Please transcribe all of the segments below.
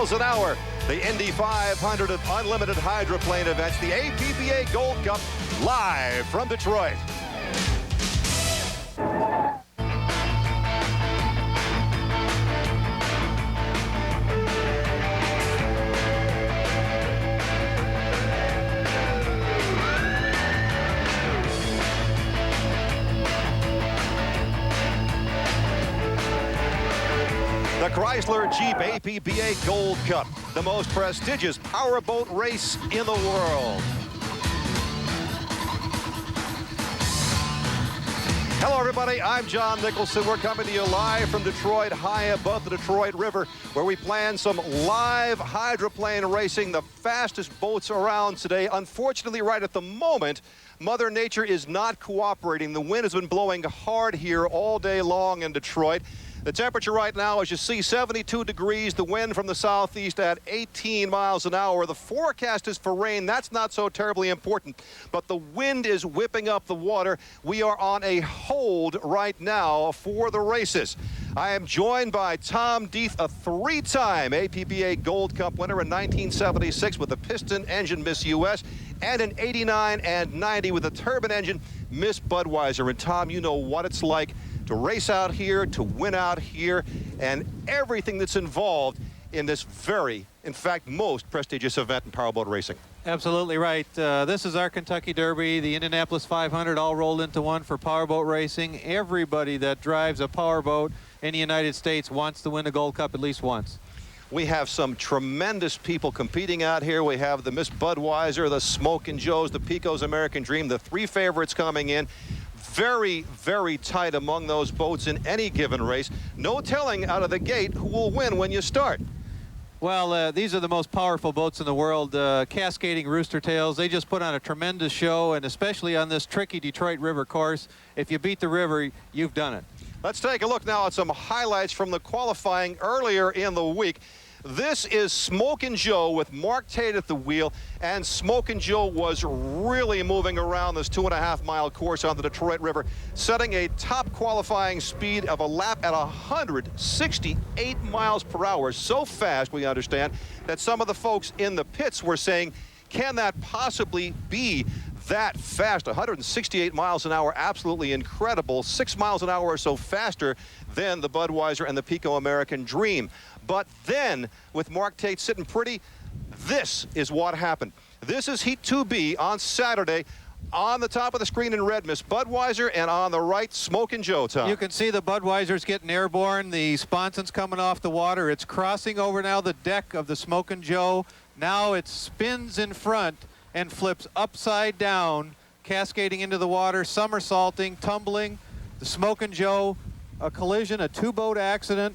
miles an hour. The Indy 500 of unlimited hydroplane events, the APBA Gold Cup, live from Detroit. The Chrysler Jeep APBA Gold Cup, the most prestigious powerboat race in the world. Hello, everybody. I'm John Nicholson. We're coming to you live from Detroit, high above the Detroit River, where we plan some live hydroplane racing, the fastest boats around today. Unfortunately, right at the moment, Mother Nature is not cooperating. The wind has been blowing hard here all day long in Detroit. The temperature right now, as you see, 72 degrees. The wind from the southeast at 18 miles an hour. The forecast is for rain. That's not so terribly important. But the wind is whipping up the water. We are on a hold right now for the races. I am joined by Tom Deeth, a three-time APBA Gold Cup winner in 1976 with a piston engine, Miss US, and in 89 and 90 with a turbine engine, Miss Budweiser. And Tom, you know what it's like to race out here, to win out here, and everything that's involved in this very, in fact, most prestigious event in powerboat racing. Absolutely right. This is our Kentucky Derby, the Indianapolis 500, all rolled into one for powerboat racing. Everybody that drives a powerboat in the United States wants to win a Gold Cup at least once. We have some tremendous people competing out here. We have the Miss Budweiser, the Smokin' Joes, the Pico's American Dream, the three favorites coming in. Very, very tight among those boats in any given race. No telling out of the gate who will win when you start. Well, these are the most powerful boats in the world, cascading rooster tails. They just put on a tremendous show, and especially on this tricky Detroit River course. If you beat the river, you've done it. Let's take a look now at some highlights from the qualifying earlier in the week. This is Smokin' Joe with Mark Tate at the wheel, and Smokin' Joe was really moving around this 2.5-mile course on the Detroit River, setting a top qualifying speed of a lap at 168 miles per hour. So fast, we understand, that some of the folks in the pits were saying, can that possibly be that fast? 168 miles an hour, absolutely incredible. 6 miles an hour or so faster than the Budweiser and the Pico American Dream. But then, with Mark Tate sitting pretty, this is what happened. This is Heat 2B on Saturday. On the top of the screen in red, Miss Budweiser, and on the right, Smokin' Joe, Tom. You can see the Budweiser's getting airborne. The sponson's coming off the water. It's crossing over now the deck of the Smokin' Joe. Now it spins in front and flips upside down, cascading into the water, somersaulting, tumbling. The Smokin' Joe, a collision, a two-boat accident.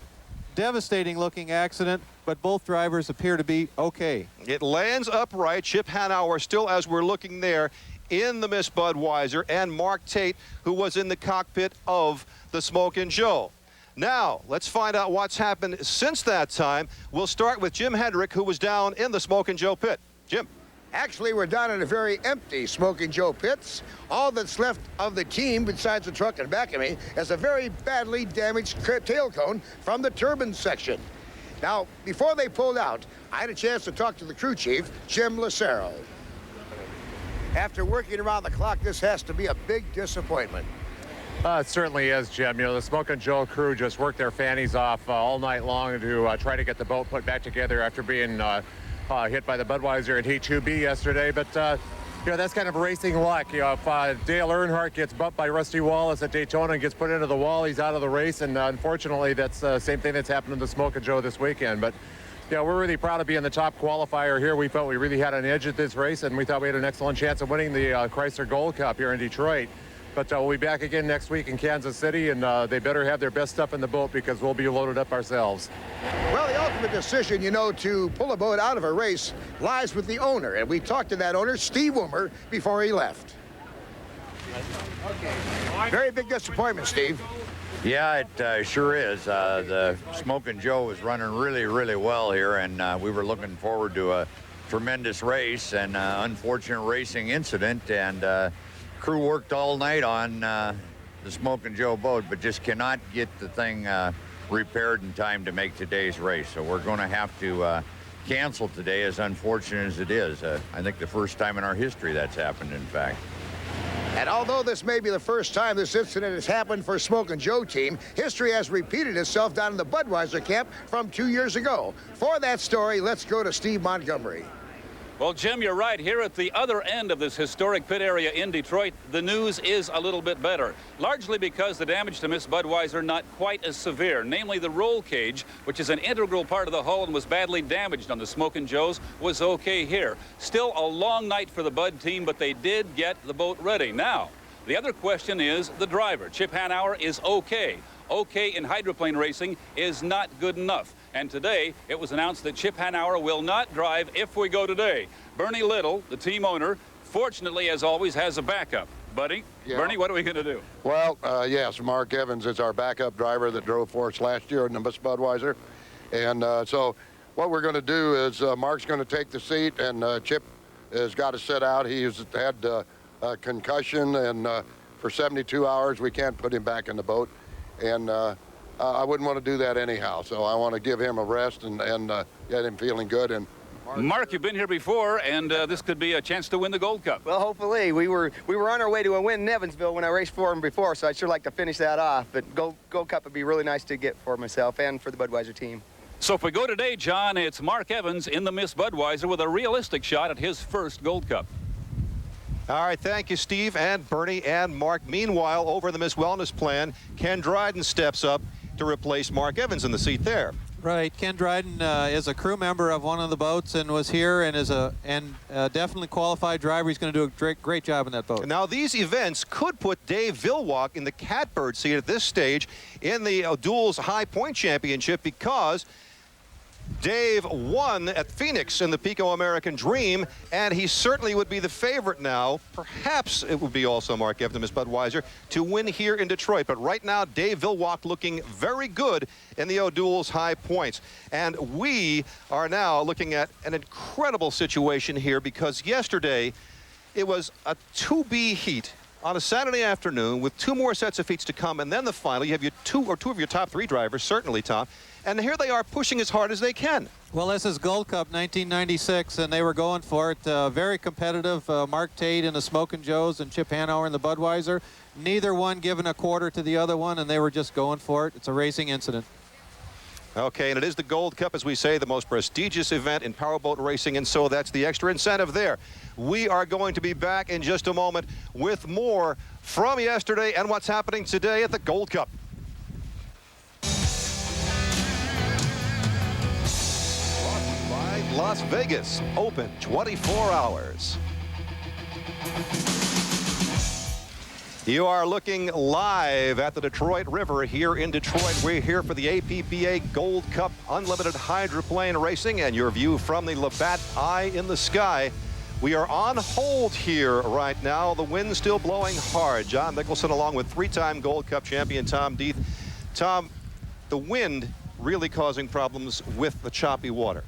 Devastating looking accident, but both drivers appear to be okay. It lands upright. Chip Hanauer still, as we're looking there, in the Miss Budweiser, and Mark Tate, who was in the cockpit of the Smokin' Joe. Now, let's find out what's happened since that time. We'll start with Jim Hendrick, who was down in the Smokin' Joe pit. Jim. Actually, we're down in a very empty Smokin' Joe pits. All that's left of the team, besides the truck in back of me, is a very badly damaged tail cone from the turbine section. Now, before they pulled out, I had a chance to talk to the crew chief, Jim Lucero. After working around the clock, this has to be a big disappointment. It certainly is, Jim. You know, the Smokin' Joe crew just worked their fannies off all night long to try to get the boat put back together after being hit by the Budweiser at Heat 2B yesterday. But, you know, that's kind of racing luck. You know, if Dale Earnhardt gets bumped by Rusty Wallace at Daytona and gets put into the wall, he's out of the race. And unfortunately, that's the same thing that's happened to the Smokin' Joe this weekend. But, you know, we're really proud to be in the top qualifier here. We felt we really had an edge at this race, and we thought we had an excellent chance of winning the Chrysler Gold Cup here in Detroit. But we'll be back again next week in Kansas City, and they better have their best stuff in the boat because we'll be loaded up ourselves. Well, the ultimate decision, you know, to pull a boat out of a race lies with the owner. And we talked to that owner, Steve Woomer, before he left. Very big disappointment, Steve. Yeah, it sure is. The Smokin' Joe was running really, really well here, and we were looking forward to a tremendous race and unfortunate racing incident. And crew worked all night on the Smokin' Joe boat, but just cannot get the thing repaired in time to make today's race. So we're going to have to canceled today, as unfortunate as it is. I think the first time in our history that's happened, in fact. And although this may be the first time this incident has happened for Smokin' Joe team, history has repeated itself down in the Budweiser camp from 2 years ago. For that story, let's go to Steve Montgomery. Well, Jim, you're right. Here at the other end of this historic pit area in Detroit, the news is a little bit better, largely because the damage to Miss Budweiser not quite as severe, namely the roll cage, which is an integral part of the hull and was badly damaged on the Smokin' Joes, was okay here. Still a long night for the Bud team, but they did get the boat ready. Now, the other question is the driver. Chip Hanauer is okay. Okay in hydroplane racing is not good enough. And today, it was announced that Chip Hanauer will not drive if we go today. Bernie Little, the team owner, fortunately, as always, has a backup. Buddy, yeah. Bernie, what are we going to do? Well, yes, Mark Evans is our backup driver that drove for us last year in the Miss Budweiser. And so what we're going to do is Mark's going to take the seat, and Chip has got to sit out. He's had a concussion, and for 72 hours, we can't put him back in the boat. And I wouldn't want to do that anyhow, so I want to give him a rest and get him feeling good. And Mark, you've been here before, and this could be a chance to win the Gold Cup. Well, hopefully. We were on our way to a win in Evansville when I raced for him before, so I'd sure like to finish that off. But Gold Cup would be really nice to get for myself and for the Budweiser team. So if we go today, John, it's Mark Evans in the Miss Budweiser with a realistic shot at his first Gold Cup. All right, thank you, Steve and Bernie and Mark. Meanwhile, over the Miss Wellness Plan, Ken Dryden steps up to replace Mark Evans in the seat there. Right. Ken Dryden is a crew member of one of the boats and was here and is a definitely qualified driver. He's going to do a great job in that boat. Now, these events could put Dave Vilwalk in the catbird seat at this stage in the O'Doul's High Point Championship, because Dave won at Phoenix in the Pico American Dream, and he certainly would be the favorite now. Perhaps it would be also Mark Evans, Miss Budweiser, to win here in Detroit. But right now, Dave Vilwalk looking very good in the O'Doul's High Points. And we are now looking at an incredible situation here, because yesterday it was a 2B heat on a Saturday afternoon with 2 more sets of heats to come, and then the final. You have your two of your top 3 drivers, certainly, Tom. And here they are pushing as hard as they can. Well, this is Gold Cup 1996, and they were going for it. Very competitive. Mark Tate in the Smokin' Joes and Chip Hanauer in the Budweiser. Neither one giving a quarter to the other one, and they were just going for it. It's a racing incident. Okay, and it is the Gold Cup, as we say, the most prestigious event in powerboat racing, and so that's the extra incentive there. We are going to be back in just a moment with more from yesterday and what's happening today at the Gold Cup. Las Vegas, open 24 hours. You are looking live at the Detroit River here in Detroit. We're here for the APBA Gold Cup Unlimited Hydroplane Racing, and your view from the Labatt Eye in the sky. We are on hold here right now. The wind's still blowing hard. John Nicholson along with 3-time Gold Cup champion Tom Deeth. Tom, the wind really causing problems with the choppy water.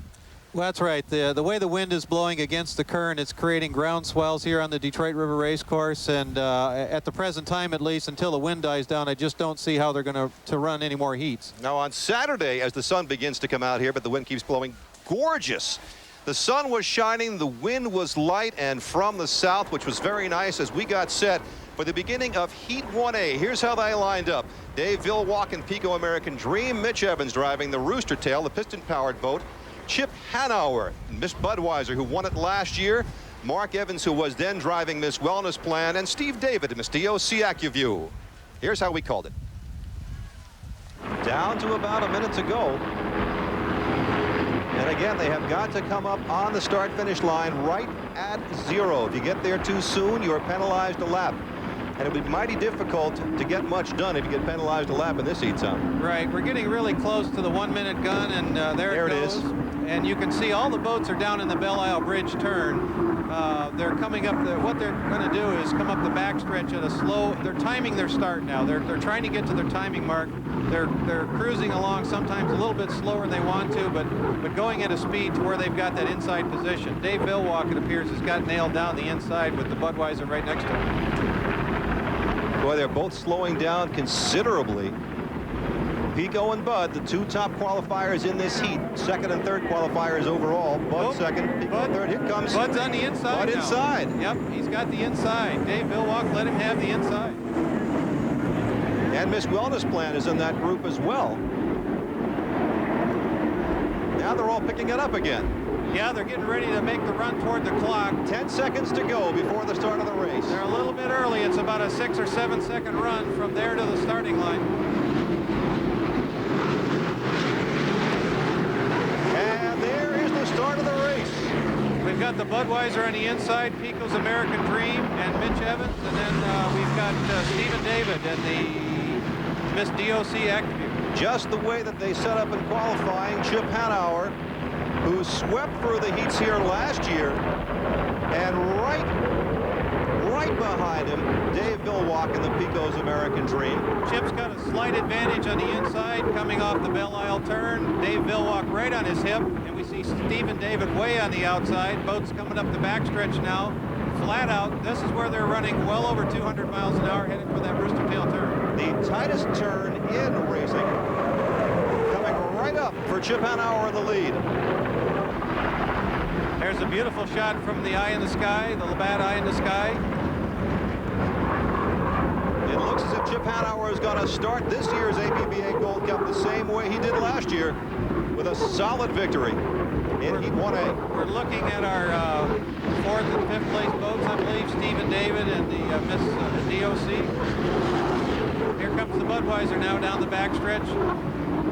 Well, that's right. The way the wind is blowing against the current, it's creating ground swells here on the Detroit River Racecourse. And at the present time, at least, until the wind dies down, I just don't see how they're going to run any more heats. Now, on Saturday, as the sun begins to come out here, but the wind keeps blowing, gorgeous. The sun was shining, the wind was light and from the south, which was very nice as we got set for the beginning of Heat 1A. Here's how they lined up. Dave Vilwalk in Pico American Dream. Mitch Evans driving the Rooster Tail, the piston-powered boat. Chip Hanauer, Miss Budweiser, who won it last year. Mark Evans, who was then driving Miss Wellness Plan. And Steve David, Miss DOC AccuView. Here's how we called it. Down to about a minute to go. And again, they have got to come up on the start-finish line right at 0. If you get there too soon, you're penalized a lap. And it would be mighty difficult to get much done if you get penalized a lap in this heat, Tom. Right, we're getting really close to the 1-minute gun, and there it goes. Is. And you can see all the boats are down in the Belle Isle Bridge turn. They're coming up. What they're going to do is come up the backstretch at a slow. They're timing their start now. They're trying to get to their timing mark. They're cruising along, sometimes a little bit slower than they want to, but going at a speed to where they've got that inside position. Dave Vilwalk, it appears, has got nailed down the inside with the Budweiser right next to him. Boy, they're both slowing down considerably. Pico and Bud, the two top qualifiers in this heat. Second and third qualifiers overall. Bud second, Pico third. Here comes Bud's on the inside. Bud now. inside. Yep, he's got the inside. Dave Villwock let him have the inside. And Miss Wellness Plan is in that group as well. Now they're all picking it up again. Yeah, they're getting ready to make the run toward the clock. 10 seconds to go before the start of the race. They're a little bit early. It's about a 6 or 7 second run from there to the starting line. And there is the start of the race. We've got the Budweiser on the inside, Pico's American Dream, and Mitch Evans, and then we've got Stephen David and the Miss DOC APBA. Just the way that they set up in qualifying, Chip Hanauer, who swept through the heats here last year, and right behind him, Dave Villwock in the Pico's American Dream. Chip's got a slight advantage on the inside coming off the Belle Isle turn. Dave Villwock right on his hip, and we see Stephen David way on the outside. Boats coming up the backstretch now, flat out. This is where they're running well over 200 miles an hour heading for that rooster tail turn. The tightest turn in racing, coming right up for Chip Hanauer in the lead. There's a beautiful shot from the eye in the sky, the Labatt eye in the sky. It looks as if Chip Hanauer is going to start this year's APBA Gold Cup the same way he did last year, with a solid victory in Heat 1A. We're looking at our 4th and 5th place boats, I believe, Stephen David and the Miss DOC. Here comes the Budweiser now down the backstretch.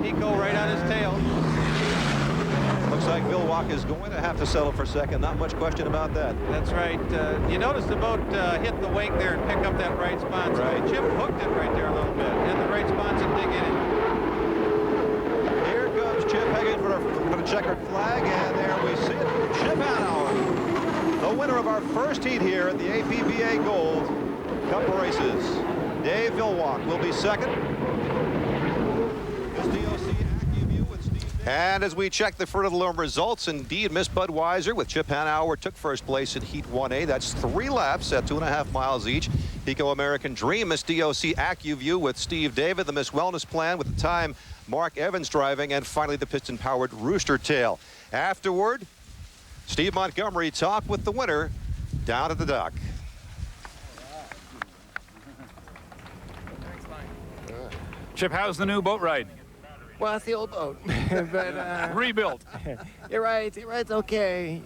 Pico right on his tail. Looks like Villwock is going to have to settle for second. Not much question about that. That's right. You notice the boat hit the wake there and pick up that right sponson. Right. Chip hooked it right there a little bit. And the right sponson dig in it. Here comes Chip Hagan for the checkered flag, and there we see it. Chip Hanauer, the winner of our first heat here at the APBA Gold Cup races. Dave Villwock will be second. And as we check the Fruit of the Loom results, indeed, Miss Budweiser with Chip Hanauer took first place in Heat 1A. That's 3 laps at 2.5 miles each. Pico American Dream, Miss DOC AccuView with Steve David, the Miss Wellness Plan with the time Mark Evans driving, and finally the piston-powered Rooster Tail. Afterward, Steve Montgomery talked with the winner down at the dock. Chip, how's the new boat ride? Well, it's the old boat, but Rebuilt. You're right. It's okay.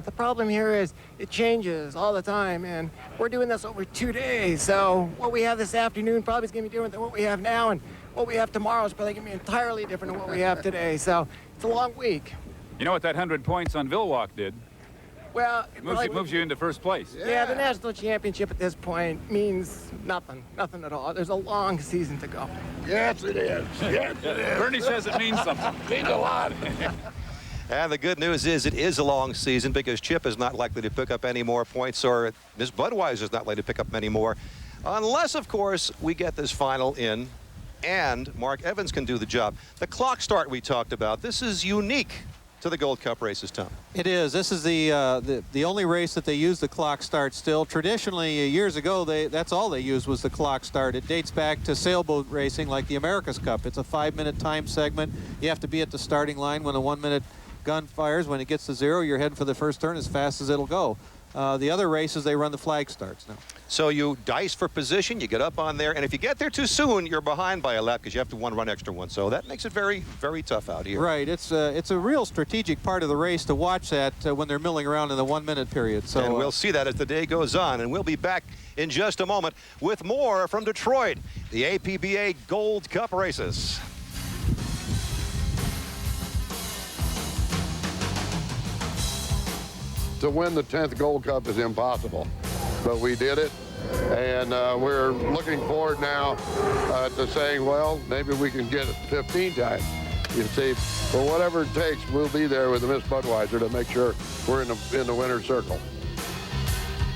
The problem here is it changes all the time, and we're doing this over 2 days. So what we have this afternoon probably is going to be different than what we have now, and what we have tomorrow is probably going to be entirely different than what we have today. So it's a long week. You know what that 100 points on Villwock did? Well, It moves you into first place. Yeah, the national championship at this point means nothing at all. There's a long season to go. Yes, it is. Yes, it is. Bernie says it means something. Means a lot. And the good news is it is a long season because Chip is not likely to pick up any more points, or Miss Budweiser is not likely to pick up many more, unless, of course, we get this final in and Mark Evans can do the job. The clock start we talked about, this is unique to the Gold Cup races, Tom. It is. This is the only race that they use the clock start still. Traditionally, years ago, that's all they used was the clock start. It dates back to sailboat racing like the America's Cup. It's a 5-minute time segment. You have to be at the starting line when a 1-minute gun fires. When it gets to 0, you're heading for the first turn as fast as it'll go. The other races, they run the flag starts now. So you dice for position, you get up on there, and if you get there too soon, you're behind by a lap because you have to run extra one. So that makes it very, very tough out here. Right. It's a real strategic part of the race to watch that when they're milling around in the 1-minute period. So and we'll see that as the day goes on, and we'll be back in just a moment with more from Detroit, the APBA Gold Cup races. To win the 10th Gold Cup is impossible, but we did it, and we're looking forward now to saying, well, maybe we can get it 15 times. You see, for whatever it takes, we'll be there with the Miss Budweiser to make sure we're in the winner's circle.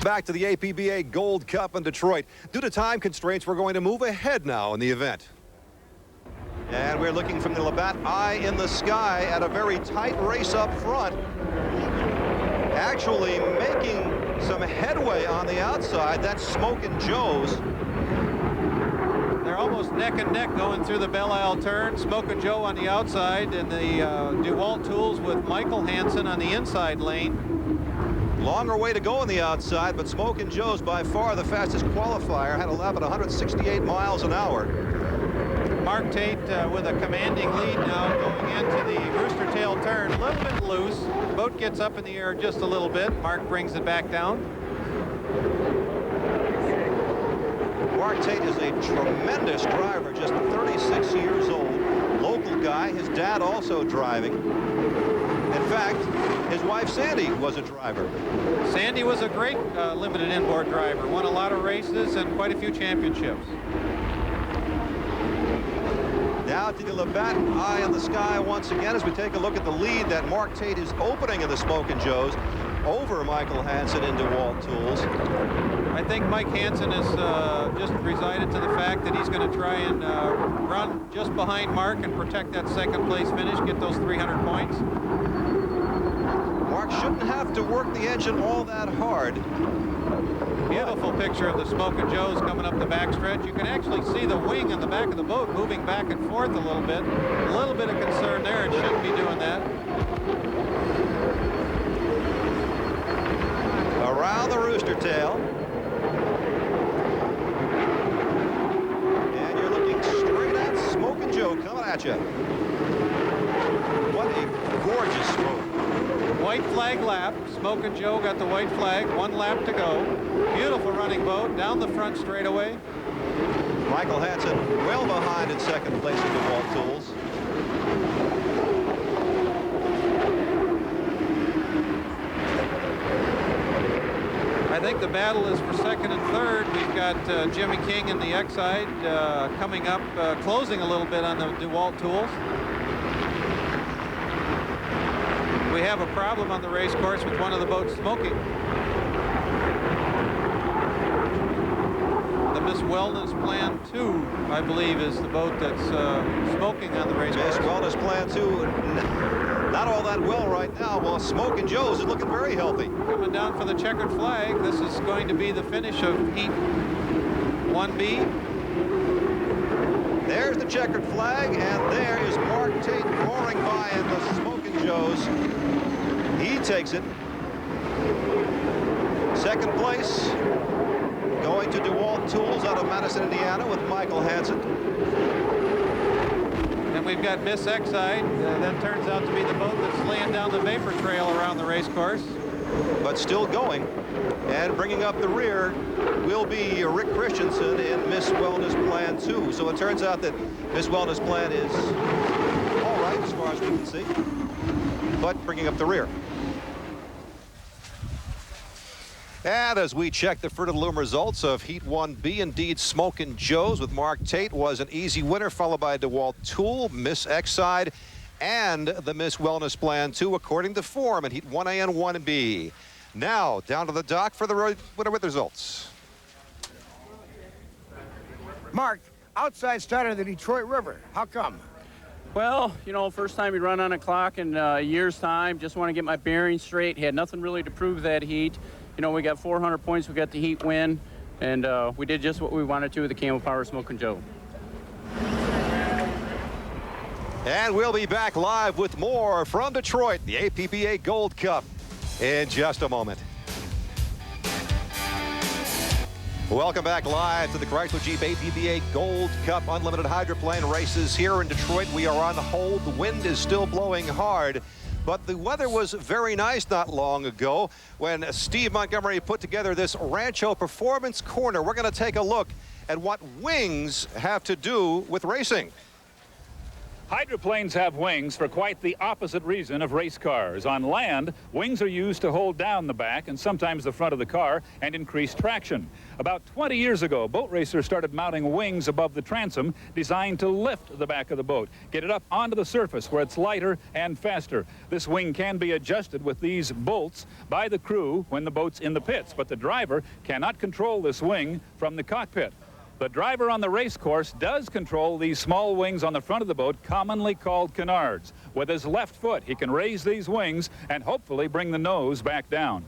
Back to the APBA Gold Cup in Detroit. Due to time constraints, we're going to move ahead now in the event. And we're looking from the Labatt Eye in the sky at a very tight race up front. Actually making some headway on the outside. That's Smokin' Joe's. they're almost almost neck and neck going through the Belle Isle turn. Smokin' Joe on the outside, and the DeWalt Tools with Michael Hansen on the inside lane. Longer way to go on the outside, but Smokin' Joe's by far the fastest qualifier. Had a lap at 168 miles an hour. Mark Tate with a commanding lead now going into the Rooster Tail turn. A little bit loose. Boat gets up in the air just a little bit. Mark brings it back down. Mark Tate is a tremendous driver, just 36 years old. Local guy. His dad also driving. In fact, his wife Sandy was a driver. Sandy was a great limited inboard driver. Won a lot of races and quite a few championships. Now to the Labatt, eye in the sky once again as we take a look at the lead that Mark Tate is opening in the Smokin' Joe's over Michael Hansen in DeWalt Tools. I think Mike Hansen has just resided to the fact that he's going to try and run just behind Mark and protect that second place finish, get those 300 points. Mark shouldn't have to work the engine all that hard. Beautiful picture of the Smokin' Joe's coming up the backstretch. You can actually see the wing on the back of the boat moving back and forth a little bit. A little bit of concern there. It shouldn't be doing that. Around the Rooster Tail. And you're looking straight at Smokin' Joe coming at you. What a gorgeous smoke. White flag lap. Smokin' Joe got the white flag. 1 lap to go. Beautiful running boat down the front straightaway. Michael Hansen well behind in second place in DeWalt Tools. I think the battle is for second and third. We've got Jimmy King in the X-side coming up, closing a little bit on the DeWalt Tools. We have a problem on the race course with one of the boats smoking. The Miss Wellness Plan 2, I believe, is the boat that's smoking on the race course. Miss Wellness Plan 2, not all that well right now, while Smokin' Joe's is looking very healthy. Coming down for the checkered flag. This is going to be the finish of Heat 1B. There's the checkered flag, and there is Mark Tate roaring by in the Smokin' Joe's. He takes it. Second place going to DeWalt Tools out of Madison, Indiana with Michael Hansen. And we've got Miss X-side. That turns out to be the boat that's laying down the vapor trail around the race course. But still going. And bringing up the rear will be Rick Christensen in Miss Wellness Plan 2. So it turns out that Miss Wellness Plan is all right as far as we can see. But bringing up the rear. And as we check the Fruit of the Loom results of Heat 1B, indeed, Smokin' Joe's with Mark Tate was an easy winner, followed by DeWalt Tool, Miss X-side, and the Miss Wellness Plan 2, according to form in Heat 1A and 1B. Now, down to the dock for the winner with results. Mark, outside started the Detroit River. How come? Well, you know, first time we run on a clock in a year's time. Just want to get my bearings straight. Had nothing really to prove that heat. You know, we got 400 points. We got the heat win. And we did just what we wanted to with the Camel Power Smokin' Joe. And we'll be back live with more from Detroit, the APBA Gold Cup, in just a moment. Welcome back live to the Chrysler Jeep APBA Gold Cup Unlimited Hydroplane races here in Detroit. We are on hold. The wind is still blowing hard, but the weather was very nice not long ago when Steve Montgomery put together this Rancho Performance Corner. We're going to take a look at what wings have to do with racing. Hydroplanes have wings for quite the opposite reason of race cars. On land, wings are used to hold down the back and sometimes the front of the car and increase traction. About 20 years ago, boat racers started mounting wings above the transom designed to lift the back of the boat, get it up onto the surface where it's lighter and faster. This wing can be adjusted with these bolts by the crew when the boat's in the pits, but the driver cannot control this wing from the cockpit. The driver on the race course does control these small wings on the front of the boat, commonly called canards. With his left foot, he can raise these wings and hopefully bring the nose back down.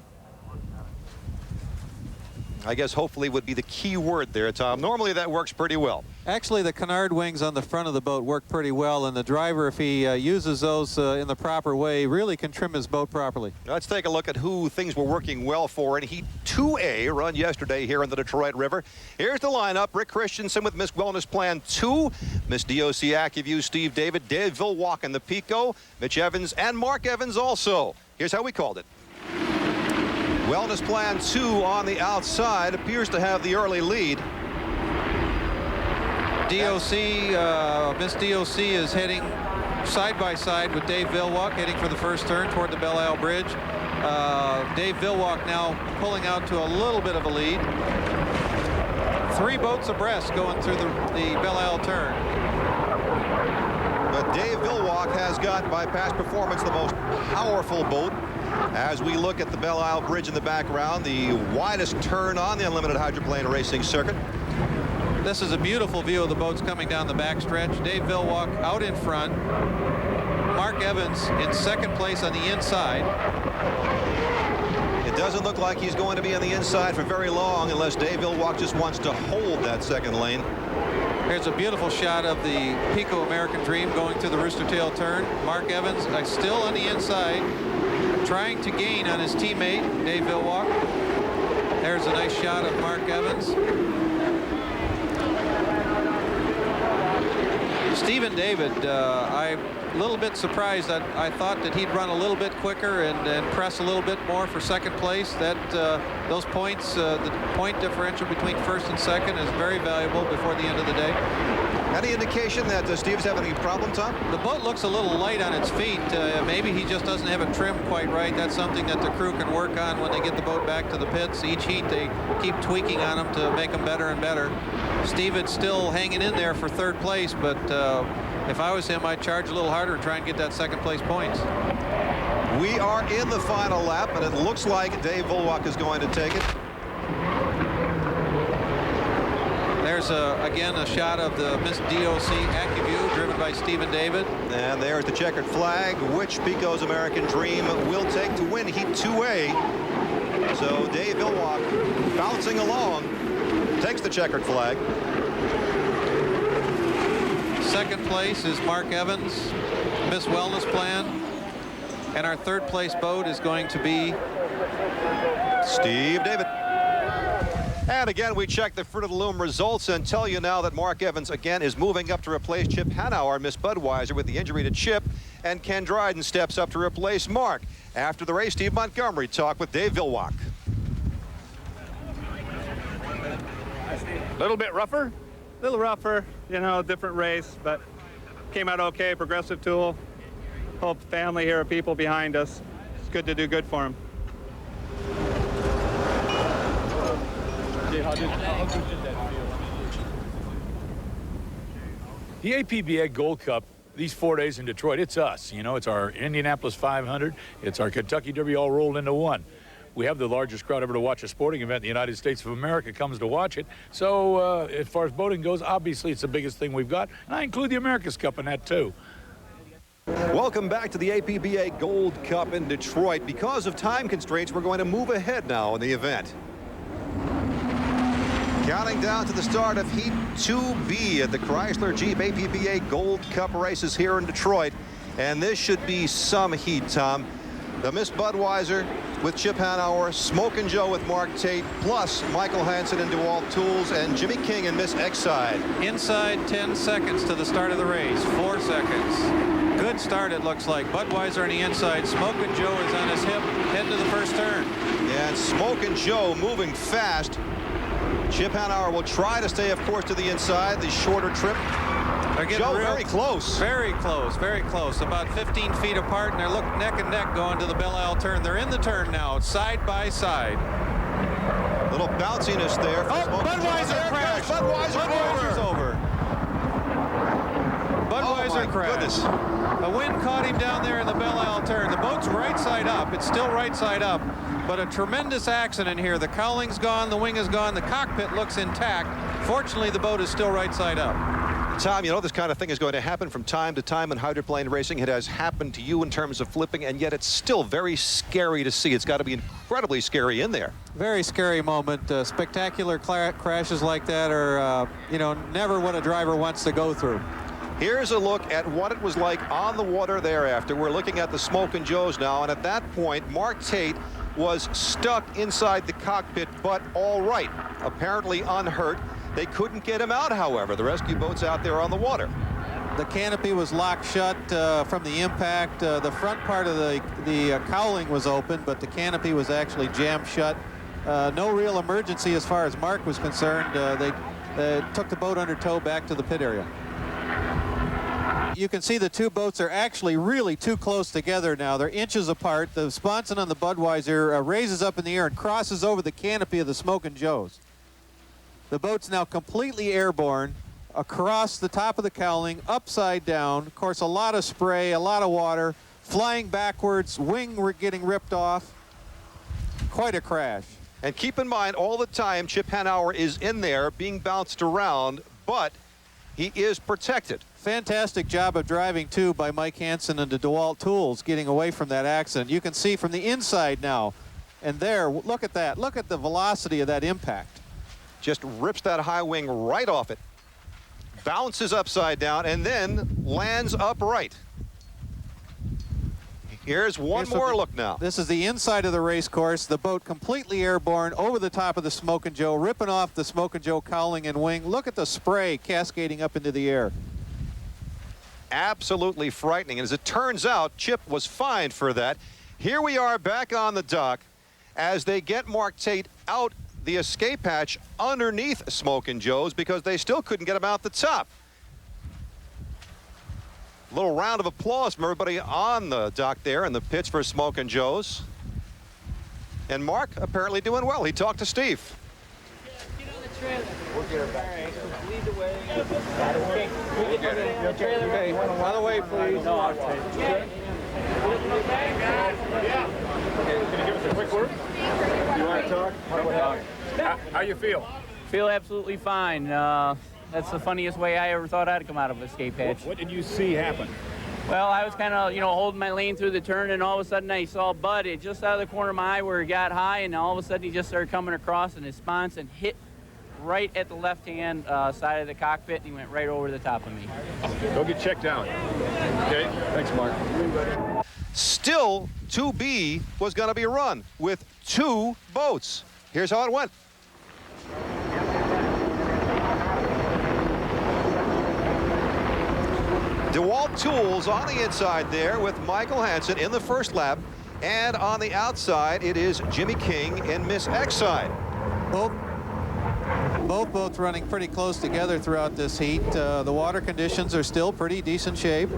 I guess hopefully would be the key word there, Tom. Normally that works pretty well. Actually, the canard wings on the front of the boat work pretty well, and the driver, if he uses those in the proper way, really can trim his boat properly. Let's take a look at who things were working well for in Heat 2A run yesterday here in the Detroit River. Here's the lineup. Rick Christensen with Miss Wellness Plan 2, Miss DOC AccuView Steve David, Dave Villwalk in the Pico, Mitch Evans, and Mark Evans also. Here's how we called it. Wellness Plan 2 on the outside appears to have the early lead. Miss DOC is heading side by side with Dave Villwalk, heading for the first turn toward the Belle Isle Bridge. Dave Villwalk now pulling out to a little bit of a lead. 3 boats abreast going through the Belle Isle turn. But Dave Villwalk has got, by past performance, the most powerful boat. As we look at the Belle Isle Bridge in the background, the widest turn on the unlimited hydroplane racing circuit. This is a beautiful view of the boats coming down the backstretch. Dave Villwalk out in front. Mark Evans in second place on the inside. It doesn't look like he's going to be on the inside for very long unless Dave Villwalk just wants to hold that second lane. Here's a beautiful shot of the Pico American Dream going through the Rooster Tail turn. Mark Evans still on the inside, trying to gain on his teammate, Dave Villwalk. There's a nice shot of Mark Evans. Stephen David, I'm a little bit surprised. that I thought that he'd run a little bit quicker and press a little bit more for second place. That those points, the point differential between first and second is very valuable before the end of the day. Any indication that Steve's having any problem, Tom? The boat looks a little light on its feet. Maybe he just doesn't have it trimmed quite right. That's something that the crew can work on when they get the boat back to the pits. Each heat they keep tweaking on them to make them better and better. Steve is still hanging in there for third place, but if I was him, I'd charge a little harder and try and get that second place points. We are in the final lap, and it looks like Dave Villwalk is going to take it. There's again a shot of the Miss DOC AccuView driven by Stephen David. And there's the checkered flag, which Pico's American Dream will take to win Heat 2A. So Dave Villwalk bouncing along, takes the checkered flag. Second place is Mark Evans, Miss Wellness Plan. And our third place boat is going to be Steve David. And again, we check the Fruit of the Loom results and tell you now that Mark Evans again is moving up to replace Chip Hanauer, Miss Budweiser, with the injury to Chip, and Ken Dryden steps up to replace Mark. After the race, Steve Montgomery talked with Dave Villwalk. A little bit rougher, you know, different race, but came out okay. Progressive tool. Hope the family here are people behind us. It's good to do good for them. The APBA Gold Cup, these 4 days in Detroit, it's us. You know, it's our Indianapolis 500. It's our Kentucky Derby all rolled into one. We have the largest crowd ever to watch a sporting event. The United States of America comes to watch it. So as far as boating goes, obviously it's the biggest thing we've got. And I include the America's Cup in that too. Welcome back to the APBA Gold Cup in Detroit. Because of time constraints, we're going to move ahead now in the event. Counting down to the start of Heat 2B at the Chrysler Jeep APBA Gold Cup races here in Detroit. And this should be some heat, Tom. The Miss Budweiser with Chip Hanauer, Smokin' Joe with Mark Tate, plus Michael Hansen and DeWalt Tools, and Jimmy King and Miss Exide. inside 10 seconds to the start of the race. 4 seconds. Good start, it looks like. Budweiser on the inside. Smokin' Joe is on his hip, heading to the first turn. And Smokin' Joe moving fast. Chip Hanauer will try to stay, of course, to the inside, the shorter trip. Joe very close. Very close, very close. About 15 feet apart, and they're looking neck and neck going to the Belle Isle turn. They're in the turn now, side by side. Little bounciness there. Budweiser crashed. Budweiser's over. Budweiser crashed. Goodness. The wind caught him down there in the Belle Isle turn. The boat's right side up. It's still right side up. But a tremendous accident here. The cowling's gone, the wing is gone, the cockpit looks intact. Fortunately, the boat is still right side up. Tom, you know this kind of thing is going to happen from time to time in hydroplane racing. It has happened to you in terms of flipping, and yet it's still very scary to see. It's got to be incredibly scary in there. Very scary moment. Spectacular crashes like that are, you know, never what a driver wants to go through. Here's a look at what it was like on the water thereafter. We're looking at the Smokin' Joes now, and at that point, Mark Tate was stuck inside the cockpit, but all right, apparently unhurt. They couldn't get him out, however. The rescue boat's out there on the water. The canopy was locked shut from the impact. The front part of the cowling was open, but the canopy was actually jammed shut. No real emergency as far as Mark was concerned. They took the boat under tow back to the pit area. You can see the two boats are actually really too close together now. They're inches apart. The sponson on the Budweiser raises up in the air and crosses over the canopy of the Smokin' Joes. The boat's now completely airborne across the top of the cowling, upside down. Of course, a lot of spray, a lot of water, flying backwards, wing getting ripped off. Quite a crash. And keep in mind, all the time, Chip Hanauer is in there being bounced around, but he is protected. Fantastic job of driving, too, by Mike Hansen and the DeWalt Tools getting away from that accident. You can see from the inside now, and there, look at that. Look at the velocity of that impact. Just rips that high wing right off it, bounces upside down, and then lands upright. Here's one more look now. This is the inside of the race course. The boat completely airborne over the top of the Smokin' Joe, ripping off the Smokin' Joe cowling and wing. Look at the spray cascading up into the air. Absolutely frightening. And as it turns out, Chip was fined for that. Here we are back on the dock as they get Mark Tate out the escape hatch underneath Smokin' Joe's because they still couldn't get him out the top. A little round of applause from everybody on the dock there in the pits for Smokin' Joe's. And Mark apparently doing well. He talked to Steve. Get on the trailer. We'll get her back. All right, lead the way. We'll get the trailer. Okay, out of the way, please. No, I'll take it. Can you give us a quick word? You want to talk? How you feel? Feel absolutely fine. That's the funniest way I ever thought I'd come out of escape hatch. What did you see happen? Well, I was kind of, holding my lane through the turn, and all of a sudden I saw Bud just out of the corner of my eye where he got high, and all of a sudden he just started coming across, and his sponson hit right at the left-hand side of the cockpit, and he went right over the top of me. Go get checked out. Okay? Thanks, Mark. Still, 2B was going to be run with two boats. Here's how it went. DeWalt Tools on the inside there with Michael Hansen in the first lap. And on the outside, it is Jimmy King and Miss X side. Both boats running pretty close together throughout this heat. The water conditions are still pretty decent shape.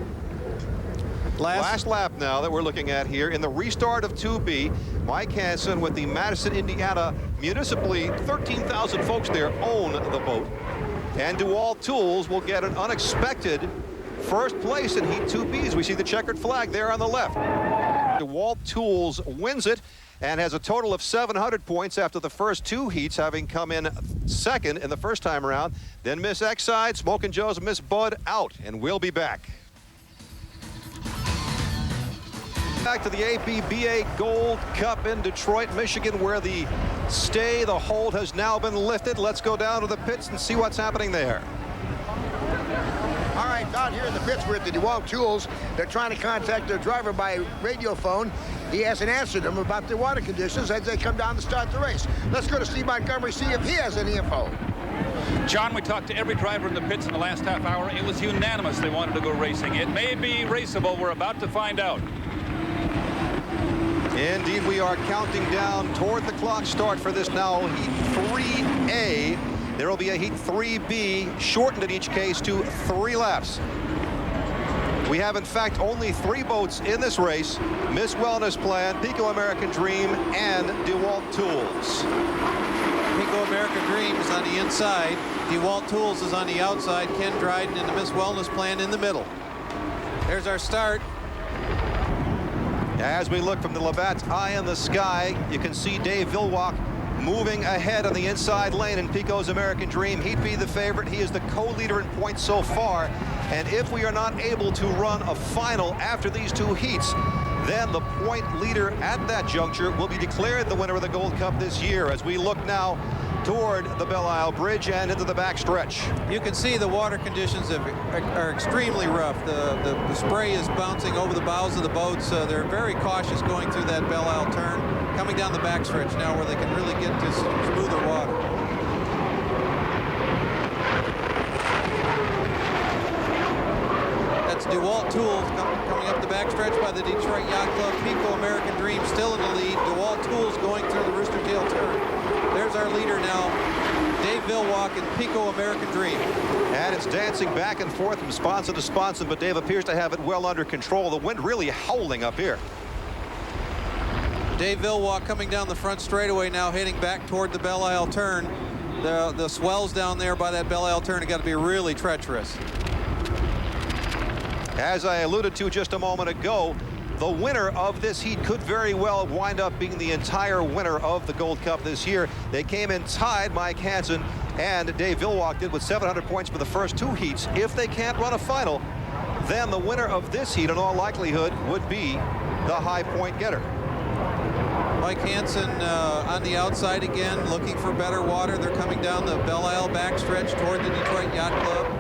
Last lap now that we're looking at here in the restart of 2B. Mike Hansen with the Madison, Indiana municipally, 13,000 folks there own the boat. And DeWalt Tools will get an unexpected first place in Heat 2B as we see the checkered flag there on the left. DeWalt Tools wins it and has a total of 700 points after the first two heats, having come in second in the first time around. Then Miss X side, Smokin' Joe's and Miss Bud out, and we'll be back. Back to the APBA Gold Cup in Detroit, Michigan, where the hold has now been lifted. Let's go down to the pits and see what's happening there. All right, down here in the pits, we're at the DeWalt Tools. They're trying to contact their driver by radio phone. He hasn't answered them about the water conditions as they come down to start the race. Let's go to Steve Montgomery, see if he has any info. John, we talked to every driver in the pits in the last half hour. It was unanimous they wanted to go racing. It may be raceable. We're about to find out. Indeed, we are counting down toward the clock start for this now Heat 3A. There will be a Heat 3B, shortened in each case to 3 laps. We have, in fact, only 3 boats in this race: Miss Wellness Plan, Pico American Dream, and DeWalt Tools. Pico American Dream is on the inside. DeWalt Tools is on the outside. Ken Dryden and the Miss Wellness Plan in the middle. There's our start. As we look from the Labatt's eye in the sky, you can see Dave Villwalk moving ahead on the inside lane in Pico's American Dream. He'd be the favorite. He is the co-leader in points so far. And if we are not able to run a final after these two heats, then the point leader at that juncture will be declared the winner of the Gold Cup this year, as we look now toward the Belle Isle Bridge and into the backstretch. You can see the water conditions are extremely rough. The spray is bouncing over the bows of the boats. They're very cautious going through that Belle Isle turn, coming down the backstretch now where they can really get to smoother water. That's DeWalt Tools coming up the backstretch by the Detroit Yacht Club. Pico American Dream still in the lead. DeWalt Tools going through the Rooster Tail turn. There's our leader now, Dave Villwalk in Pico American Dream. And it's dancing back and forth from sponson to sponson, but Dave appears to have it well under control. The wind really howling up here. Dave Villwalk coming down the front straightaway now, heading back toward the Belle Isle turn. The swells down there by that Belle Isle turn have got to be really treacherous. As I alluded to just a moment ago, the winner of this heat could very well wind up being the entire winner of the Gold Cup this year. They came in tied, Mike Hansen and Dave Villwalk did, with 700 points for the first two heats. If they can't run a final, then the winner of this heat in all likelihood would be the high point getter. Mike Hansen on the outside again, looking for better water. They're coming down the Belle Isle backstretch toward the Detroit Yacht Club.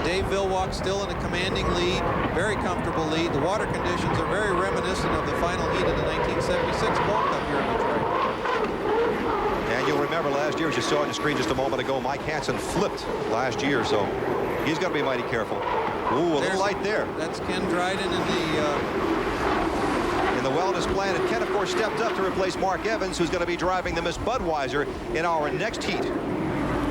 Dave Villwalk still in a commanding lead, very comfortable lead. The water conditions are very reminiscent of the final heat of the 1976 Gold Cup here in Detroit. And you'll remember last year, as you saw on the screen just a moment ago, Mike Hansen flipped last year, so he's got to be mighty careful. Ooh, a little light there. That's Ken Dryden in the wellness plan, and Ken, of course, stepped up to replace Mark Evans, who's going to be driving the Miss Budweiser in our next heat.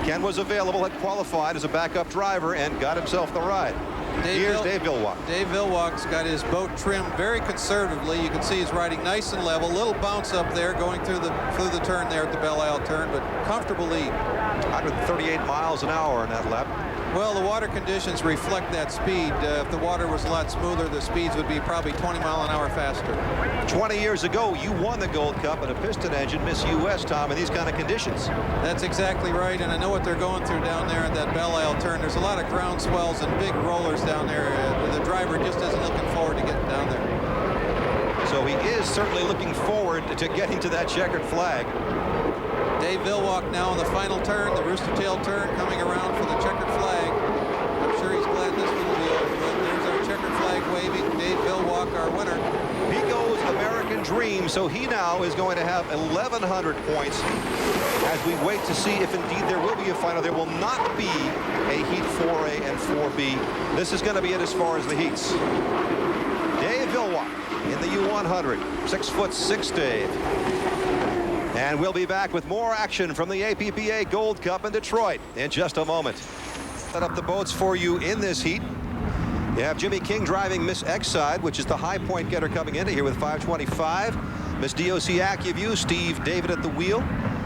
Ken was available, had qualified as a backup driver, and got himself the ride. Here's Dave Villwalk. Dave Villwalk's got his boat trimmed very conservatively. You can see he's riding nice and level. Little bounce up there going through the turn there at the Belle Isle turn, but comfortable lead. 138 miles an hour in that lap. Well, the water conditions reflect that speed. If the water was a lot smoother, the speeds would be probably 20 mile an hour faster. 20 years ago, you won the Gold Cup in a piston engine, Miss US, Tom, in these kind of conditions. That's exactly right, and I know what they're going through down there at that Belle Isle turn. There's a lot of ground swells and big rollers down there. The driver just isn't looking forward to getting down there. So he is certainly looking forward to getting to that checkered flag. Dave Villwalk now in the final turn, the Rooster Tail turn, coming around for the checkered flag. I'm sure he's glad this one will be over, but there's our checkered flag waving. Dave Villwalk, our winner. Pico's American Dream, so he now is going to have 1,100 points as we wait to see if indeed there will be a final. There will not be a Heat 4A and 4B. This is going to be it as far as the heats. Dave Villwalk in the U100, 6'6" Dave. And we'll be back with more action from the APBA Gold Cup in Detroit in just a moment. Set up the boats for you in this heat. You have Jimmy King driving Miss X side, which is the high point getter coming into here with 525. Miss DOC AccuView, Steve David at the wheel.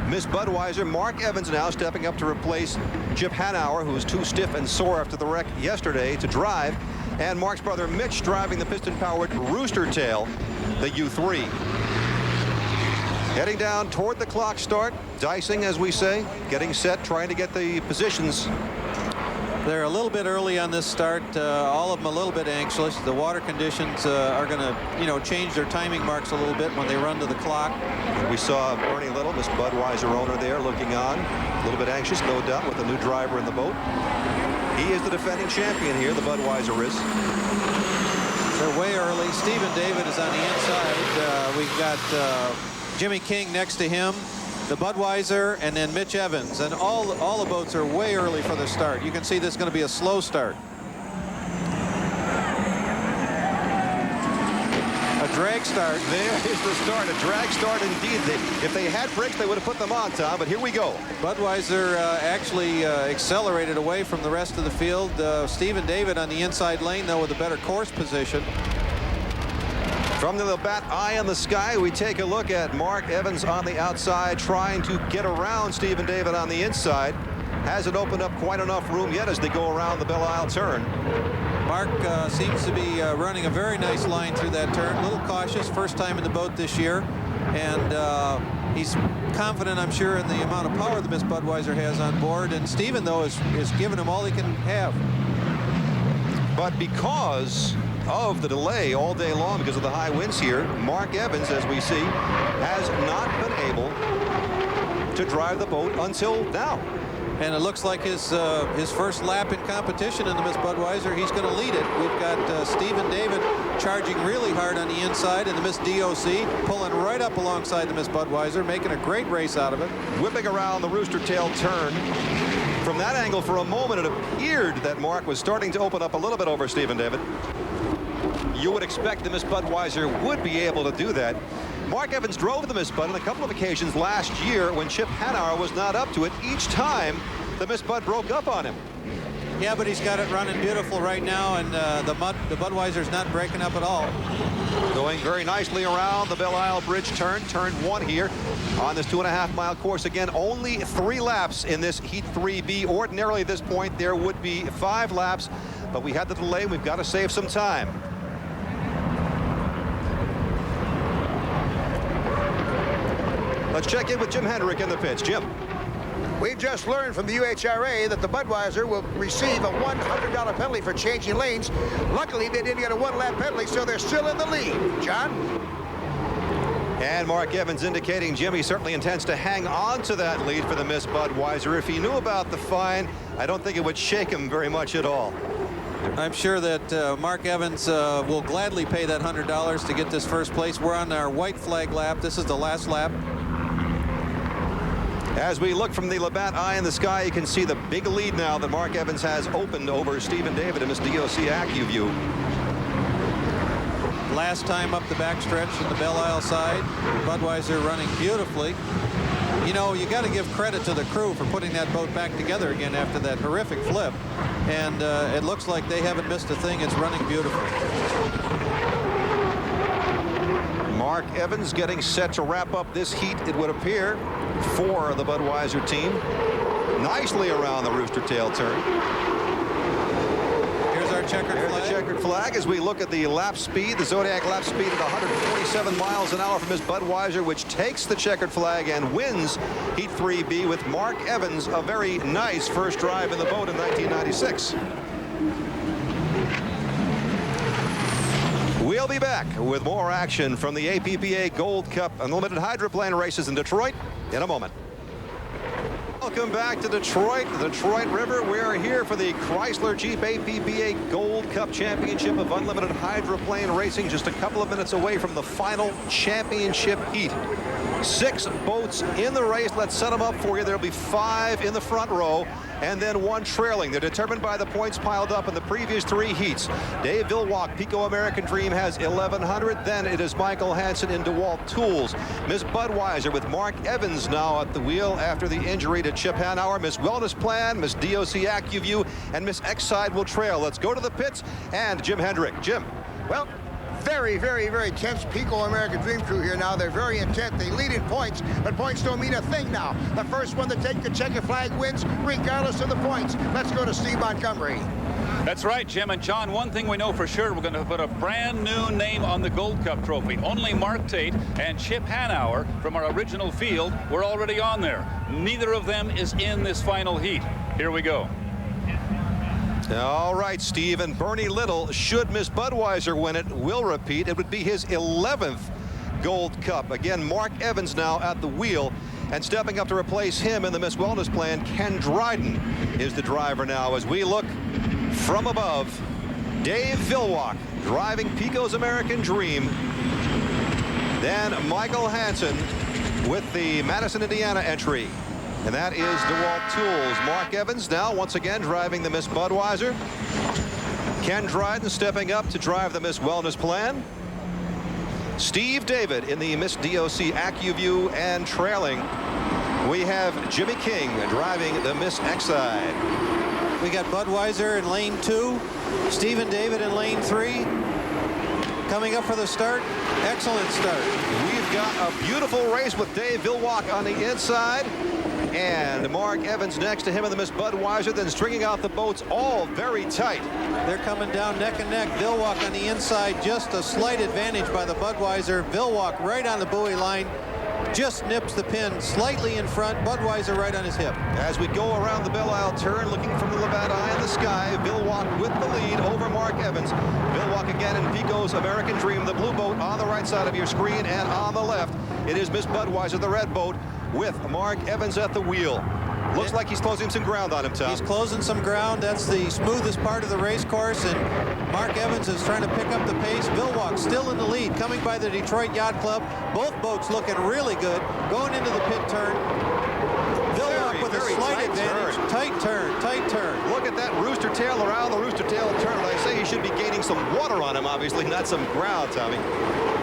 Miss Budweiser, Mark Evans now stepping up to replace Chip Hanauer, who was too stiff and sore after the wreck yesterday to drive. And Mark's brother Mitch driving the piston-powered Rooster Tail, the U3. Heading down toward the clock start, dicing, as we say, getting set, trying to get the positions. They're a little bit early on this start, all of them a little bit anxious. The water conditions are going to, change their timing marks a little bit when they run to the clock. We saw Bernie Little, Miss Budweiser owner there, looking on, a little bit anxious, no doubt, with a new driver in the boat. He is the defending champion here, the Budweiser is. They're way early. Stephen David is on the inside. We've got Jimmy King next to him, the Budweiser, and then Mitch Evans. And all the boats are way early for the start. You can see this is going to be a slow start. A drag start. There is the start, a drag start indeed. If they had brakes, they would have put them on, Tom, but here we go. Budweiser actually accelerated away from the rest of the field. Stephen David on the inside lane, though, with a better course position. From the Labatt Eye in the Sky, we take a look at Mark Evans on the outside, trying to get around Stephen David on the inside. Hasn't opened up quite enough room yet as they go around the Belle Isle turn. Mark seems to be running a very nice line through that turn. A little cautious, first time in the boat this year. And He's confident, I'm sure, in the amount of power the Miss Budweiser has on board, and Steven, though, is giving him all he can have. But because of the delay all day long, because of the high winds here, Mark Evans, as we see, has not been able to drive the boat until now. And it looks like his first lap in competition in the Miss Budweiser, he's going to lead it. We've got Stephen David charging really hard on the inside, and the Miss DOC pulling right up alongside the Miss Budweiser, making a great race out of it. Whipping around the rooster tail turn. From that angle, for a moment, it appeared that Mark was starting to open up a little bit over Stephen David. You would expect the Miss Budweiser would be able to do that. Mark Evans drove the Miss Bud on a couple of occasions last year when Chip Hanauer was not up to it. Each time, the Miss Bud broke up on him. Yeah, but he's got it running beautiful right now, and the Budweiser's not breaking up at all. Going very nicely around the Belle Isle Bridge turn 1 here on this 2.5-mile course. Again, only 3 laps in this Heat 3B. Ordinarily at this point, there would be 5 laps, but we had the delay. We've got to save some time. Let's check in with Jim Hendrick in the pits. Jim. We've just learned from the UHRA that the Budweiser will receive a $100 penalty for changing lanes. Luckily, they didn't get a 1-lap penalty, so they're still in the lead. John? And Mark Evans indicating, Jim, he certainly intends to hang on to that lead for the Miss Budweiser. If he knew about the fine, I don't think it would shake him very much at all. I'm sure that Mark Evans will gladly pay that $100 to get this first place. We're on our white flag lap. This is the last lap. As we look from the Labatt Eye in the Sky, you can see the big lead now that Mark Evans has opened over Stephen David in Miss DOC AccuView. Last time up the backstretch in the Belle Isle side, Budweiser running beautifully. You know, you got to give credit to the crew for putting that boat back together again after that horrific flip. And it looks like they haven't missed a thing. It's running beautifully. Mark Evans getting set to wrap up this heat, it would appear, for the Budweiser team. Nicely around the rooster tail turn. Here's our checkered flag. The checkered flag as we look at the lap speed, the Zodiac lap speed at 147 miles an hour from Miss Budweiser, which takes the checkered flag and wins Heat 3B with Mark Evans, a very nice first drive in the boat in 1996. We'll be back with more action from the APBA Gold Cup Unlimited Hydroplane races in Detroit in a moment. Welcome back to Detroit, the Detroit River. We are here for the Chrysler Jeep APBA Gold Cup Championship of Unlimited Hydroplane Racing, just a couple of minutes away from the final championship heat. 6 boats in the race. Let's set them up for you. There'll be 5 in the front row and then 1 trailing. They're determined by the points piled up in the previous 3 heats. Dave Villwalk, Pico American Dream, has 1,100. Then it is Michael Hansen in DeWalt Tools. Miss Budweiser with Mark Evans now at the wheel after the injury to Chip Hanauer. Miss Wellness Plan, Miss DOC AccuView, and Miss Exide will trail. Let's go to the pits and Jim Hendrick. Jim. Well, very, very, very tense Pico American Dream crew here now. They're very intent. They lead in points, but points don't mean a thing now. The first one to take the checkered flag wins, regardless of the points. Let's go to Steve Montgomery. That's right, Jim and John. One thing we know for sure, we're going to put a brand new name on the Gold Cup trophy. Only Mark Tate and Chip Hanauer from our original field were already on there. Neither of them is in this final heat. Here we go. All right, Steve, and Bernie Little, should Miss Budweiser win it, will repeat. It would be his 11th Gold Cup. Again, Mark Evans now at the wheel, and stepping up to replace him in the Miss Wellness Plan, Ken Dryden is the driver now. As we look from above, Dave Villwalk driving Pico's American Dream. Then Michael Hansen with the Madison, Indiana entry. And that is DeWalt Tools. Mark Evans now once again driving the Miss Budweiser. Ken Dryden stepping up to drive the Miss Wellness Plan. Steve David in the Miss DOC AccuView, and trailing we have Jimmy King driving the Miss Exide. We got Budweiser in lane 2, Stephen David in lane 3. Coming up for the start. Excellent start. We've got a beautiful race with Dave Villwalk on the inside. And Mark Evans next to him in the Miss Budweiser, then stringing out the boats all very tight. They're coming down neck and neck. Villwalk on the inside, just a slight advantage by the Budweiser. Villwalk right on the buoy line. just nips the pin slightly in front. Budweiser right on his hip. As we go around the Belle Isle turn, looking from the Labatt Eye in the sky, Vilwalk with the lead over Mark Evans. Vilwalk again in Pico's American Dream, the blue boat on the right side of your screen, and on the left, it is Miss Budweiser, the red boat, with Mark Evans at the wheel. Looks like he's closing some ground on him, Tom. He's closing some ground. That's the smoothest part of the race course, and Mark Evans is trying to pick up the pace. Vilwalk still in the lead, coming by the Detroit Yacht Club. Both boats looking really good. Going into the pit turn. Vilwalk with a slight advantage. Tight turn. Look at that rooster tail around the rooster tail turn. I say he should be gaining some water on him, obviously, not some ground, Tommy.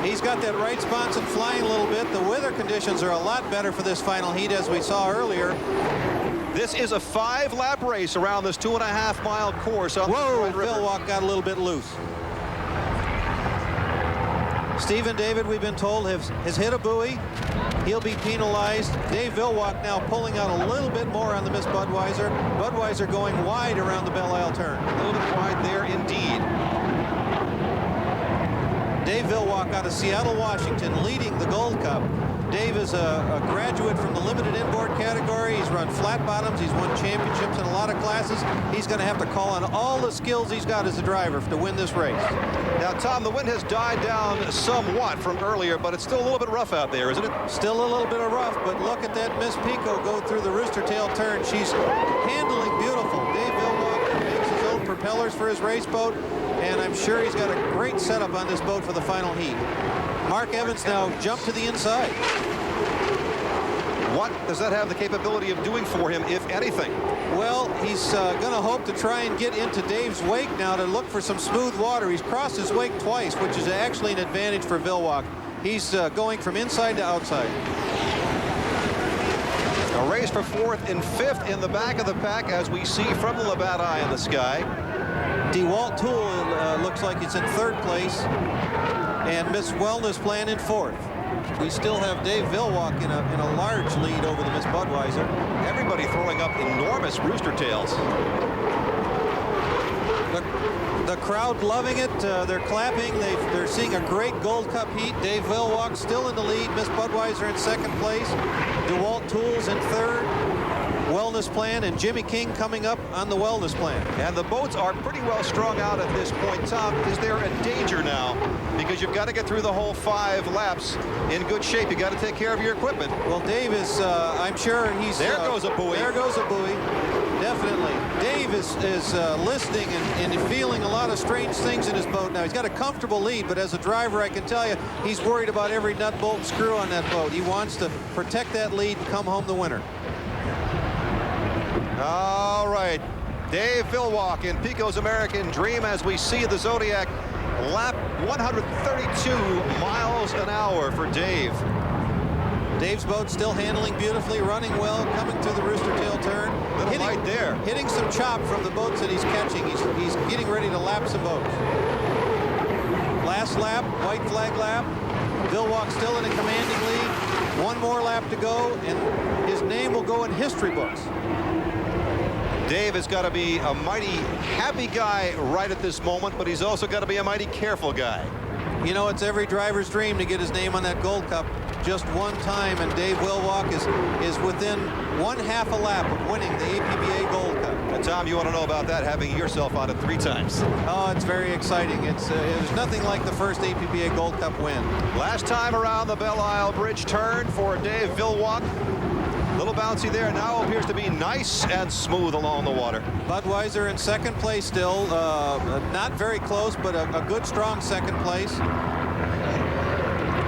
He's got that right sponson flying a little bit. The weather conditions are a lot better for this final heat, as we saw earlier. This is a 5-lap race around this 2.5-mile course on the Detroit River. Vilwalk got a little bit loose. Stephen David, we've been told, has hit a buoy. He'll be penalized. Dave Vilwalk now pulling out a little bit more on the Miss Budweiser. Budweiser going wide around the Belle Isle turn. A little bit wide there indeed. Dave Vilwalk out of Seattle, Washington, leading the Gold Cup. Dave is a graduate from the limited inboard category. He's run flat bottoms. He's won championships in a lot of classes. He's going to have to call on all the skills he's got as a driver to win this race. Now, Tom, the wind has died down somewhat from earlier, but it's still a little bit rough out there, isn't it? Still a little bit of rough, but look at that Miss Pico go through the rooster tail turn. She's handling beautiful. Dave Vilwalk makes his own propellers for his race boat, and I'm sure he's got a great setup on this boat for the final heat. Mark Evans now jumped to the inside. What does that have the capability of doing for him, if anything? Well, he's going to hope to try and get into Dave's wake now to look for some smooth water. He's crossed his wake twice, which is actually an advantage for Vilwalk. He's going from inside to outside. A race for 4th and 5th in the back of the pack, as we see from the Labatt Eye in the sky. DeWalt Tool looks like it's in 3rd place, and Miss Wellness Plan in 4th. We still have Dave Vilwalk in a large lead over the Miss Budweiser. Everybody throwing up enormous rooster tails. The crowd loving it. They're clapping. They're seeing a great Gold Cup heat. Dave Vilwalk still in the lead. Miss Budweiser in 2nd place. DeWalt Tools in 3rd. Wellness Plan, and Jimmy King coming up on the Wellness Plan. And the boats are pretty well strung out at this point. Tom, is there a danger now? Because you've got to get through the whole 5 laps in good shape. You got to take care of your equipment. Well, Dave is, I'm sure he's... There goes a buoy. There goes a buoy. Definitely. Dave is listening and feeling a lot of strange things in his boat now. He's got a comfortable lead, but as a driver, I can tell you, he's worried about every nut, bolt, and screw on that boat. He wants to protect that lead and come home the winner. All right, Dave Vilwalk in Pico's American Dream as we see the Zodiac lap 132 miles an hour for Dave. Dave's boat still handling beautifully, running well, coming through the rooster tail turn. Little light there. Hitting some chop from the boats that he's catching. He's getting ready to lap some boats. Last lap, white flag lap. Vilwalk still in a commanding lead. One more lap to go, and his name will go in history books. Dave has got to be a mighty happy guy right at this moment, but he's also got to be a mighty careful guy. You know, it's every driver's dream to get his name on that Gold Cup just one time, and Dave Vilwalk is within 1/2 a lap of winning the APBA Gold Cup. And Tom, you want to know about that, having yourself on it 3 times. Oh, it's very exciting. It was nothing like the first APBA Gold Cup win. Last time around the Belle Isle Bridge turn for Dave Vilwalk. Little bouncy there. Now appears to be nice and smooth along the water. Budweiser in 2nd place still. Not very close, but a good, strong 2nd place.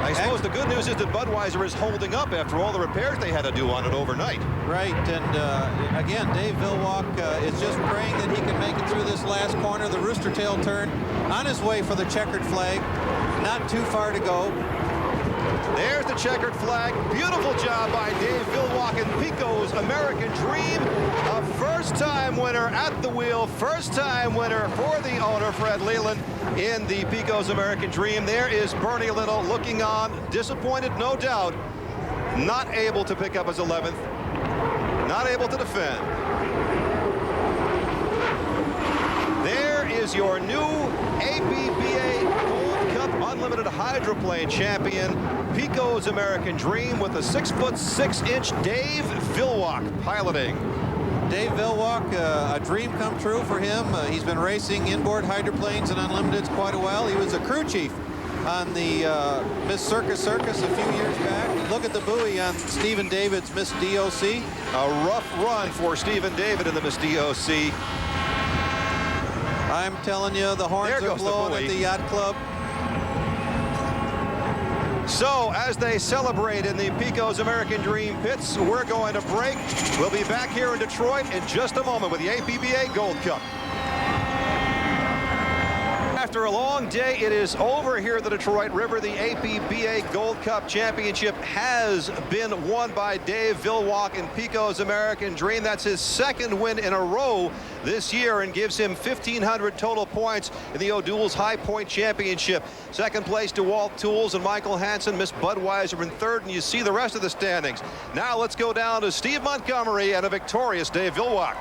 I suppose the good news is that Budweiser is holding up after all the repairs they had to do on it overnight. Right, and again, Dave Vilwalk is just praying that he can make it through this last corner, the rooster tail turn, on his way for the checkered flag. Not too far to go. There's the checkered flag. Beautiful job by Dave Vilwalk in Pico's American Dream. A first-time winner at the wheel. First-time winner for the owner, Fred Leland, in the Pico's American Dream. There is Bernie Little looking on, disappointed, no doubt. Not able to pick up his 11th. Not able to defend. There is your new APBA Gold Cup Unlimited. Unlimited hydroplane champion, Pico's American Dream, with a 6'6" Dave Vilwalk piloting. Dave Vilwalk, a dream come true for him. He's been racing inboard hydroplanes and Unlimiteds quite a while. He was a crew chief on the Miss Circus a few years back. Look at the buoy on Stephen David's Miss DOC. A rough run for Stephen David in the Miss DOC. I'm telling you, the horns are blowing at the yacht club. So as they celebrate in the Pico's American Dream pits, we're going to break. We'll be back here in Detroit in just a moment with the APBA Gold Cup. After a long day, it is over here at the Detroit River. The APBA Gold Cup Championship has been won by Dave Vilwalk in Pico's American Dream. That's his second win in a row this year and gives him 1,500 total points in the O'Doul's High Point Championship. Second place to Walt Tools and Michael Hansen. Miss Budweiser in third, and you see the rest of the standings. Now let's go down to Steve Montgomery and a victorious Dave Vilwalk.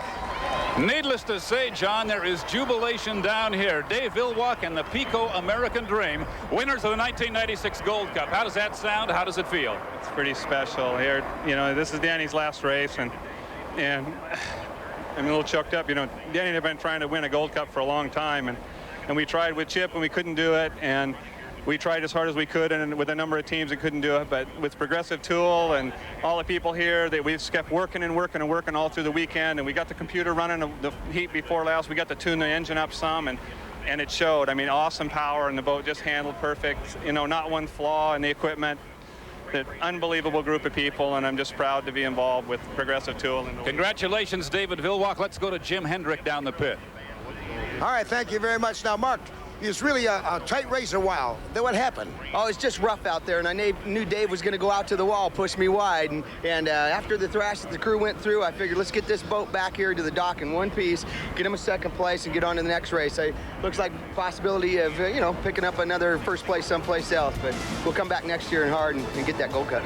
Needless to say, John, there is jubilation down here. Dave Vilwalk and the Pico American Dream, winners of the 1996 Gold Cup. How does that sound? How does it feel? It's pretty special here. You know, this is Danny's last race, and I'm a little choked up. You know, Danny had been trying to win a Gold Cup for a long time, and we tried with Chip, and we couldn't do it, and we tried as hard as we could, and with a number of teams, we couldn't do it. But with Progressive Tool and all the people here, we just kept working and working and working all through the weekend. And we got the computer running the heat before last. We got to tune the engine up some, and it showed. I mean, awesome power, and the boat just handled perfect. You know, not one flaw in the equipment. An unbelievable group of people, and I'm just proud to be involved with Progressive Tool. Congratulations, David Vilwalk. Let's go to Jim Hendrick down the pit. All right, thank you very much. Now, Mark, it was really a tight race a while. Then what happened? Oh, it's just rough out there, and I knew Dave was going to go out to the wall, push me wide. And after the thrash that the crew went through, I figured let's get this boat back here to the dock in one piece, get him a second place, and get on to the next race. Looks like possibility of, you know, picking up another first place someplace else. But we'll come back next year and hard and get that Gold Cup.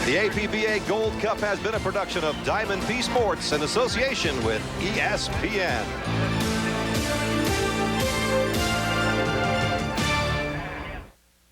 The APBA Gold Cup has been a production of Diamond P Sports in association with ESPN.